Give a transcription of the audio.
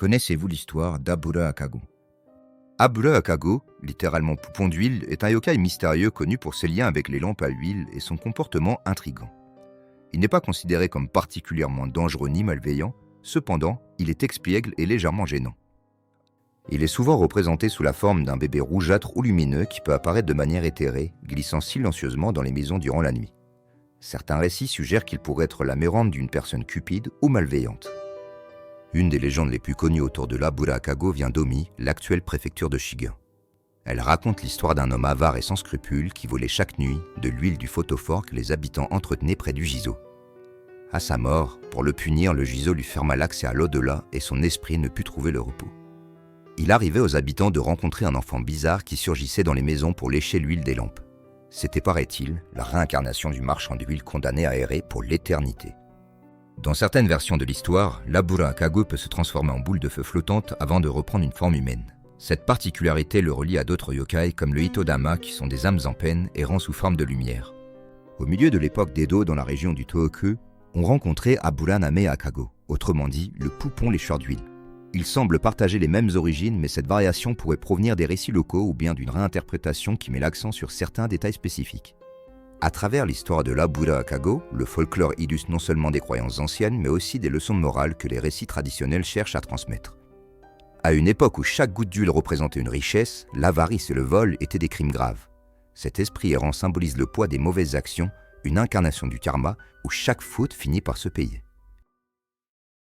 Connaissez-vous l'histoire d'Abura Akago? Abura Akago, littéralement poupon d'huile, est un yokai mystérieux connu pour ses liens avec les lampes à huile et son comportement intrigant. Il n'est pas considéré comme particulièrement dangereux ni malveillant, cependant, il est expiègle et légèrement gênant. Il est souvent représenté sous la forme d'un bébé rougeâtre ou lumineux qui peut apparaître de manière éthérée, glissant silencieusement dans les maisons durant la nuit. Certains récits suggèrent qu'il pourrait être la mérante d'une personne cupide ou malveillante. Une des légendes les plus connues autour de l'Abura Akago vient d'Omi, l'actuelle préfecture de Shiga. Elle raconte l'histoire d'un homme avare et sans scrupules qui volait chaque nuit de l'huile du photophore que les habitants entretenaient près du Jizo. À sa mort, pour le punir, le Jizo lui ferma l'accès à l'au-delà et son esprit ne put trouver le repos. Il arrivait aux habitants de rencontrer un enfant bizarre qui surgissait dans les maisons pour lécher l'huile des lampes. C'était, paraît-il, la réincarnation du marchand d'huile condamné à errer pour l'éternité. Dans certaines versions de l'histoire, l'Abura Akago peut se transformer en boule de feu flottante avant de reprendre une forme humaine. Cette particularité le relie à d'autres yokai comme le Hitodama qui sont des âmes en peine errant sous forme de lumière. Au milieu de l'époque d'Edo dans la région du Tohoku, on rencontrait Abura Name Akago, autrement dit le poupon lécheur d'huile. Il semble partager les mêmes origines, mais cette variation pourrait provenir des récits locaux ou bien d'une réinterprétation qui met l'accent sur certains détails spécifiques. À travers l'histoire de l'Abura Akago, le folklore illustre non seulement des croyances anciennes, mais aussi des leçons de morale que les récits traditionnels cherchent à transmettre. À une époque où chaque goutte d'huile représentait une richesse, l'avarice et le vol étaient des crimes graves. Cet esprit errant symbolise le poids des mauvaises actions, une incarnation du karma où chaque faute finit par se payer.